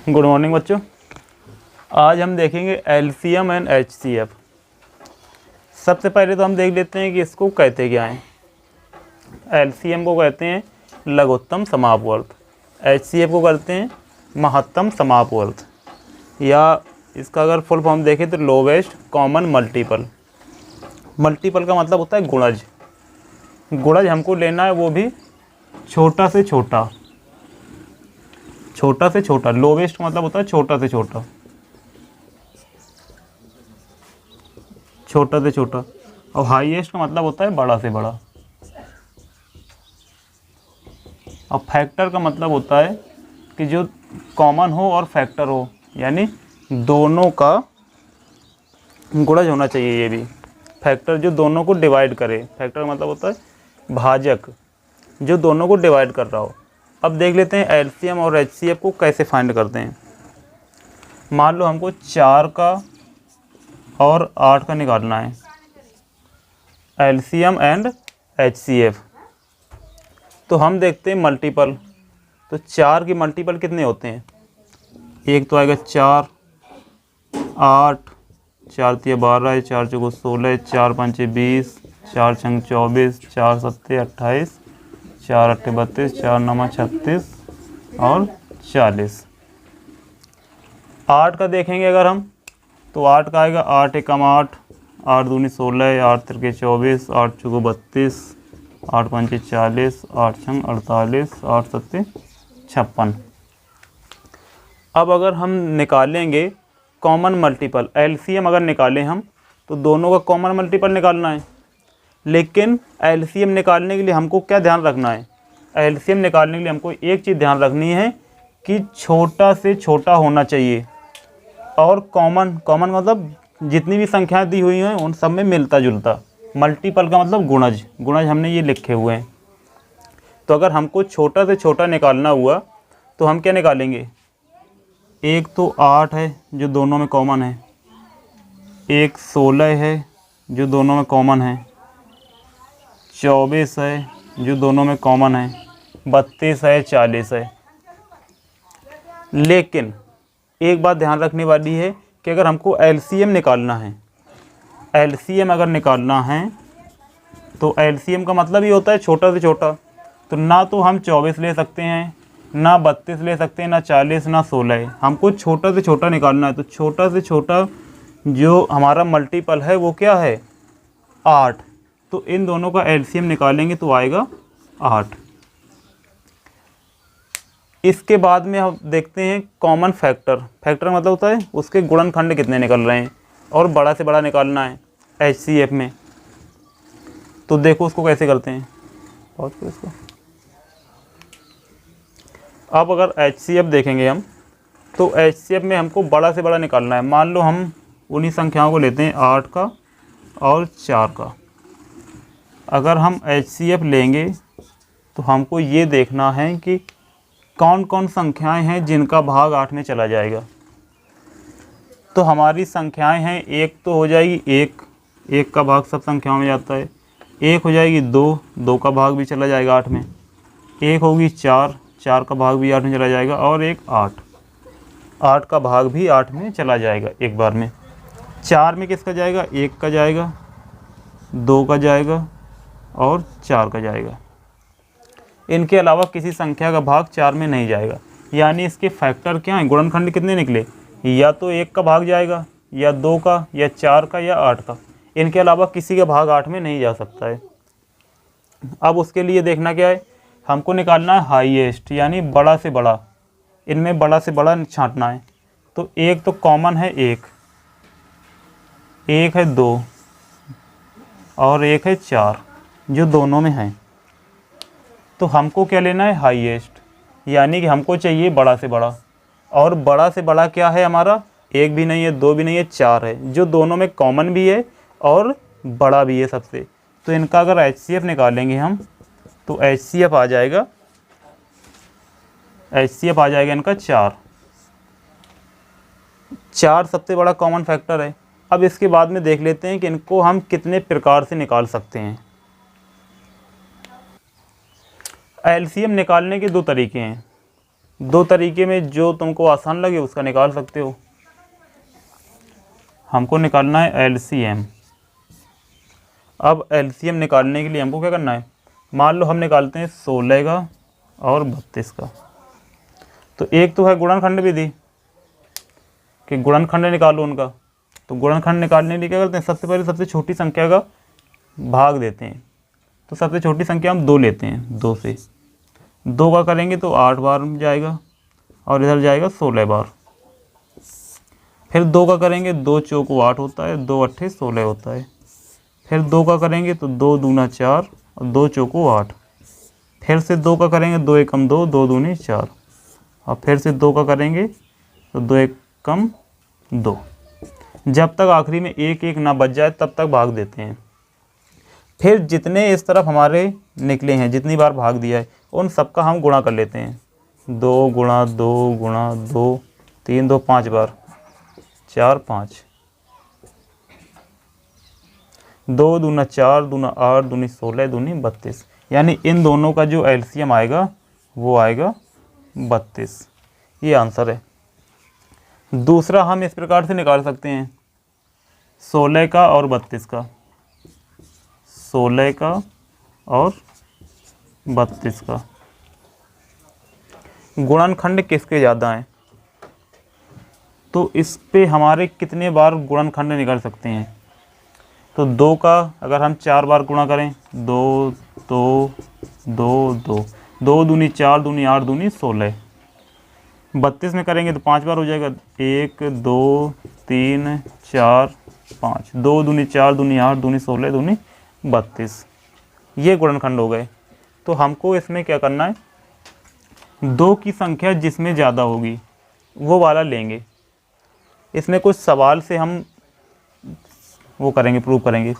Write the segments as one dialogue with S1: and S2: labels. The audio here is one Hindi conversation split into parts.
S1: गुड मॉर्निंग बच्चों। आज हम देखेंगे एलसीएम एंड एचसीएफ। सबसे पहले तो हम देख लेते हैं कि इसको कहते क्या हैं। एलसीएम को कहते हैं लघुत्तम समापवर्त, एचसीएफ को कहते हैं महत्तम समापवर्त, या इसका अगर फुल फॉर्म देखें तो लोवेस्ट कॉमन मल्टीपल। मल्टीपल का मतलब होता है गुणज। गुणज हमको लेना है वो भी छोटा से छोटा, छोटा से छोटा। लोवेस्ट का मतलब होता है छोटा से छोटा, छोटा से छोटा। और हाईएस्ट का मतलब होता है बड़ा से बड़ा। और फैक्टर का मतलब होता है कि जो कॉमन हो और फैक्टर हो, यानी दोनों का गुणज होना चाहिए। ये भी फैक्टर जो दोनों को डिवाइड करे। फैक्टर का मतलब होता है भाजक, जो दोनों को डिवाइड कर रहा हो। अब देख लेते हैं एलसीएम और एचसीएफ को कैसे फाइंड करते हैं। मान लो हमको 4 का और 8 का निकालना है, एलसीएम एंड एचसीएफ। तो हम देखते हैं मल्टीपल। तो 4 की मल्टीपल कितने होते हैं? एक तो आएगा 4, 8, 4 तिया 12, 4 चौको 16, 4 पंचे 20, 4 छंग 24, 4 सत्ते 28, 4 अट्ठे 32, 4 नमा 36 और 40। 8 का देखेंगे अगर हम, तो 8 का आएगा 8 एकम 8, 8 दूनी 16, 8 तिरके 24, 8 चौको 32, 8 पंचे 40, 8 छंग 48, 8 सत्ते 56। अब अगर हम निकालेंगे कॉमन मल्टीपल, एलसीएम अगर निकालें हम, तो दोनों का कॉमन मल्टीपल निकालना है। लेकिन एलसीएम निकालने के लिए हमको क्या ध्यान रखना है? एलसीएम निकालने के लिए हमको एक चीज़ ध्यान रखनी है कि छोटा से छोटा होना चाहिए। और कॉमन मतलब जितनी भी संख्याएं दी हुई हैं उन सब में मिलता जुलता। मल्टीपल का मतलब गुणज, गुणज हमने ये लिखे हुए हैं। तो अगर हमको छोटा से छोटा निकालना हुआ तो हम क्या निकालेंगे? एक तो 8 है जो दोनों में कॉमन है, एक 16 है जो दोनों में कॉमन है, 24 है जो दोनों में कॉमन है, 32 है, 40 है। लेकिन एक बात ध्यान रखने वाली है कि अगर हमको एलसीएम निकालना है, एलसीएम अगर निकालना है तो एलसीएम का मतलब ही होता है छोटा से छोटा। तो ना तो हम 24 ले सकते हैं, ना 32 ले सकते हैं, ना 40, ना 16। हमको छोटा से छोटा निकालना है। तो छोटा से छोटा जो हमारा मल्टीपल है वो क्या है? 8। तो इन दोनों का एलसीएम निकालेंगे तो आएगा 8। इसके बाद में हम देखते हैं कॉमन फैक्टर। फैक्टर मतलब होता है उसके गुणनखंड कितने निकल रहे हैं, और बड़ा से बड़ा निकालना है एचसीएफ में। तो देखो उसको कैसे करते हैं। पॉज करो इसको। अब अगर एचसीएफ देखेंगे हम, तो एचसीएफ में हमको बड़ा से बड़ा निकालना है। मान लो हम उन्हीं संख्याओं को लेते हैं 8 का और 4 का। अगर हम एचसीएफ लेंगे तो हमको ये देखना है कि कौन कौन संख्याएं हैं जिनका भाग 8 में चला जाएगा। तो हमारी संख्याएं हैं, एक तो हो जाएगी 1, 1 का भाग सब संख्याओं में जाता है। एक हो जाएगी 2, 2 का भाग भी चला जाएगा 8 में। एक होगी 4, 4 का भाग भी 8 में चला जाएगा। और एक 8, 8 का भाग भी 8 में चला जाएगा एक बार में। 4 में किसका जाएगा? 1 का जाएगा, 2 का जाएगा और 4 का जाएगा। इनके अलावा किसी संख्या का भाग 4 में नहीं जाएगा। यानी इसके फैक्टर क्या हैं? गुणनखंड कितने निकले? या तो 1 का भाग जाएगा, या 2 का, या 4 का, या 8 का। इनके अलावा किसी का भाग 8 में नहीं जा सकता है। अब उसके लिए देखना क्या है? हमको निकालना है हाईएस्ट, यानी बड़ा से बड़ा। इनमें बड़ा से बड़ा छांटना है। तो एक तो कॉमन है 1, एक है 2 और एक है 4 जो दोनों में है। तो हमको क्या लेना है? हाईएस्ट, यानी कि हमको चाहिए बड़ा से बड़ा। और बड़ा से बड़ा क्या है हमारा? 1 भी नहीं है, 2 भी नहीं है, 4 है, जो दोनों में कॉमन भी है और बड़ा भी है सबसे। तो इनका अगर एचसीएफ निकालेंगे हम, तो एचसीएफ आ जाएगा, एचसीएफ आ जाएगा इनका 4। 4 सबसे बड़ा कॉमन फैक्टर है। अब इसके बाद में देख लेते हैं कि इनको हम कितने प्रकार से निकाल सकते हैं। एलसीएम निकालने के 2 तरीके हैं। दो तरीके में जो तुमको आसान लगे उसका निकाल सकते हो। हमको निकालना है एलसीएम। अब एलसीएम निकालने के लिए हमको क्या करना है, मान लो हम निकालते हैं 16 का और 32 का। तो एक तो है गुणनखंड विधि कि गुणनखंड निकालो उनका। तो गुणनखंड निकालने के लिए क्या करते हैं, सबसे पहले सबसे छोटी संख्या का भाग देते हैं। तो सबसे छोटी संख्या हम 2 लेते हैं, 2 से 2 का करेंगे तो 8 बार जाएगा और इधर जाएगा 16 बार। फिर 2 का करेंगे, 2 चौको 8 होता है, 2 अट्ठे 16 होता है। फिर 2 का करेंगे तो 2 दूना 4 और 2 चौको 8। फिर से 2 का करेंगे, 2 एकम 2, 2 दूनी 4 और फिर से 2 का करेंगे तो 2 एकम 2। जब तक आखिरी में 1 1 ना बच जाए तब तक भाग देते हैं। फिर जितने इस तरफ हमारे निकले हैं, जितनी बार भाग दिया है, उन सबका हम गुणा कर लेते हैं। 2 गुणा 2 गुणा 2, 3 2 5 बार, 4 5, 2 दूना 4 दूना 8 दूनी 16 दूनी 32। यानी इन दोनों का जो एलसीएम आएगा वो आएगा 32। ये आंसर है। दूसरा हम इस प्रकार से निकाल सकते हैं 16 का और 32 का, 16 का और 32 का गुणनखंड किसके ज़्यादा हैं। तो इस पे हमारे कितने बार गुणनखंड निकल सकते हैं। तो 2 का अगर हम 4 बार गुणा करें, 2 2 2 2, 2 दूनी 4 दूनी 8 दूनी 16। 32 में करेंगे तो 5 बार हो जाएगा, 1 2 3 4 5, 2 दूनी 4 दूनी 8 दूनी 16 दूनी 32। ये गुणनखंड हो गए। तो हमको इसमें क्या करना है, 2 की संख्या जिसमें ज़्यादा होगी वो वाला लेंगे। इसमें कुछ सवाल से हम वो करेंगे, प्रूव करेंगे।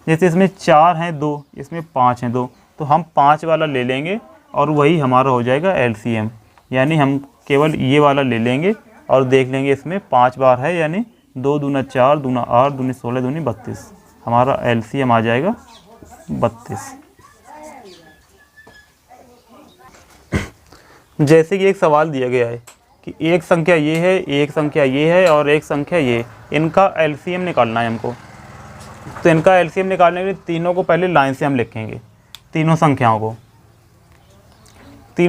S1: जैसे इसमें 4 हैं 2, इसमें 5 हैं 2, तो हम 5 वाला ले लेंगे और वही हमारा हो जाएगा एलसीएम। यानी हम केवल ये वाला ले लेंगे और देख लेंगे इसमें 5 बार है, यानी 2 दूना 4 दूना 8 दूनी 16 दूनी 32। हमारा एलसीएम आ जाएगा 32। जैसे कि एक सवाल दिया गया है कि एक संख्या ये है, एक संख्या ये है और एक संख्या ये, इनका एलसीएम निकालना है हमको। तो इनका एलसीएम निकालने के लिए तीनों को पहले लाइन से हम लिखेंगे। तीनों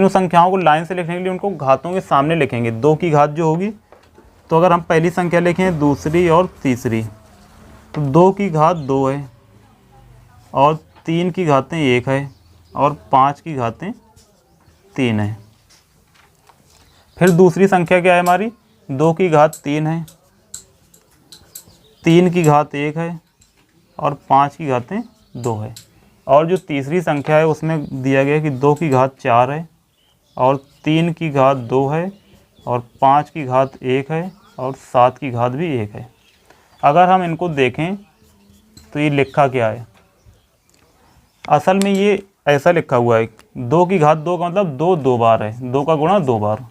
S1: संख्याओं को लाइन से लिखने के लिए उनको घातों के सामने लिखेंगे। 2 की घात जो होगी, तो अगर हम पहली संख्या लिखें, दूसरी और तीसरी, तो 2 की घात 2 है और 3 की घातें 1 है और 5 की घातें 3 है। फिर दूसरी संख्या क्या है हमारी, 2 की घात 3 है, 3 की घात 1 है और 5 की घातें 2 है। और जो तीसरी संख्या है उसमें दिया गया है कि 2 की घात 4 है और 3 की घात 2 है और 5 की घात 1 है और 7 की घात भी 1 है। अगर हम इनको देखें तो ये लिखा क्या है, असल में ये ऐसा लिखा हुआ है, 2 की घात 2 का मतलब 2 2 बार है, 2 का गुणा 2 बार।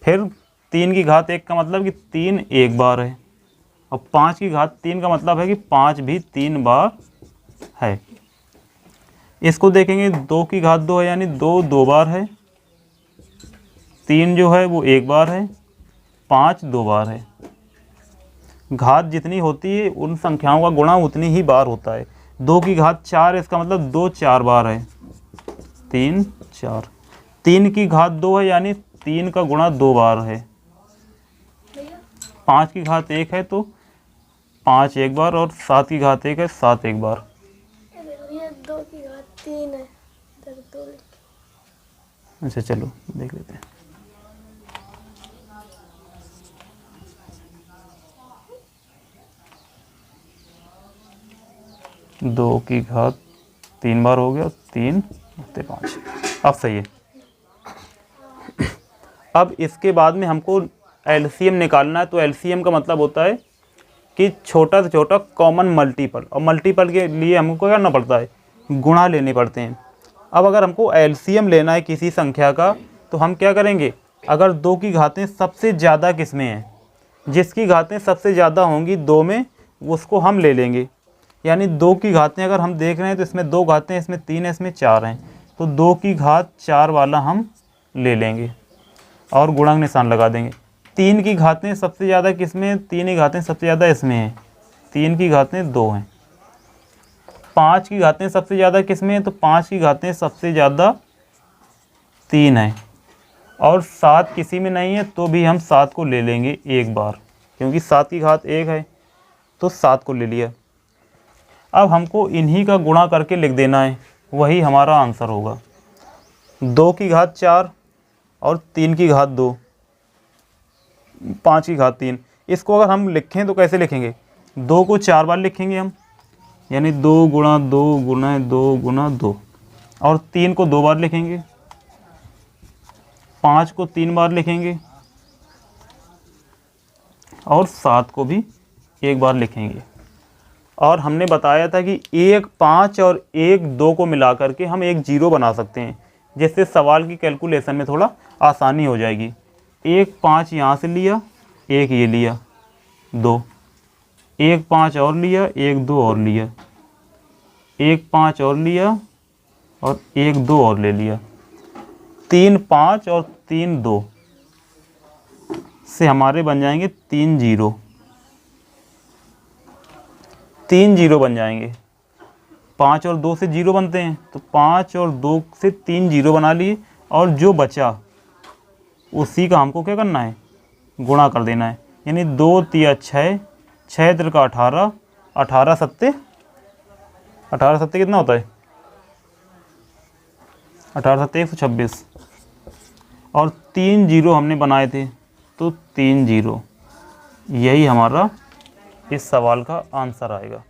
S1: फिर 3 की घात 1 का मतलब कि 3 1 बार है और 5 की घात 3 का मतलब है कि 5 भी 3 बार है। इसको देखेंगे, 2 की घात 2 है यानी 2 2 बार है, 3 जो है वो 1 बार है, 5 2 बार है। घात जितनी होती है उन संख्याओं का गुणा उतनी ही बार होता है। 2 की घात 4 इसका मतलब 2 4 बार है, 3 4। 3 की घात 2 है यानी 3 का गुणा 2 बार है। 5 की घात 1 है तो 5 1 बार और 7 की घात 1 है 7 1 बार।
S2: 2 की घात 3 है,
S1: अच्छा चलो देख लेते हैं। 2 की घात 3 बार हो गया, 3 + 5। अब सही है। अब इसके बाद में हमको एलसीएम निकालना है। तो एलसीएम का मतलब होता है कि छोटा से छोटा कॉमन मल्टीपल, और मल्टीपल के लिए हमको क्या करना पड़ता है, गुणा लेने पड़ते हैं। अब अगर हमको एलसीएम लेना है किसी संख्या का तो हम क्या करेंगे, अगर 2 की घातें सबसे ज़्यादा किस में हैं, जिसकी घातें सबसे ज़्यादा होंगी 2 में, उसको हम ले लेंगे। यानी 2 की घातें अगर हम देख रहे हैं तो इसमें 2 घातें, इसमें 3 है, इसमें 4 हैं, तो 2 की घात 4 वाला हम ले लेंगे। और गुणक निशान लगा देंगे। 3 की घातें सबसे ज़्यादा किस में? 3 की घातें सबसे ज़्यादा इसमें हैं, 3 की घातें 2 हैं। 5 की घातें सबसे ज़्यादा किस में है? तो 5 की घातें सबसे ज़्यादा 3 है। और 7 किसी में नहीं है तो भी हम 7 को ले लेंगे एक बार, क्योंकि 7 की घात 1 है तो 7 को ले लिया। अब हमको इन्हीं का गुणा करके लिख देना है, वही हमारा आंसर होगा। 2 की घात 4 और 3 की घात 2, 5 की घात 3। इसको अगर हम लिखें तो कैसे लिखेंगे? 2 को 4 बार लिखेंगे हम, यानी 2 गुणा 2 गुणा 2 गुणा 2, और 3 को 2 बार लिखेंगे, 5 को 3 बार लिखेंगे, और 7 को भी एक बार लिखेंगे। और हमने बताया था कि 1 5 और 1 2 को मिला करके हम एक 0 बना सकते हैं, जिससे सवाल की कैलकुलेशन में थोड़ा आसानी हो जाएगी। 1 5 यहाँ से लिया, 1 ये लिया, 2, 1 5 और लिया, 1 2 और लिया, 1 5 और लिया, और 1 2 और ले लिया। 3 5 और 3 2 से हमारे बन जाएंगे 3 0, 3 0 बन जाएंगे। 5 और 2 से 0 बनते हैं, तो 5 और 2 से 3 0 बना लिए, और जो बचा उसी का हमको क्या करना है? गुणा कर देना है। यानी 2 तिया 6, 6 त्रिका 18, 18 सत्ते 18 सत्ते कितना होता है? 18 सत्ते 126, और 3 0 हमने बनाए थे, तो 3 0, यही हमारा इस सवाल का आंसर आएगा।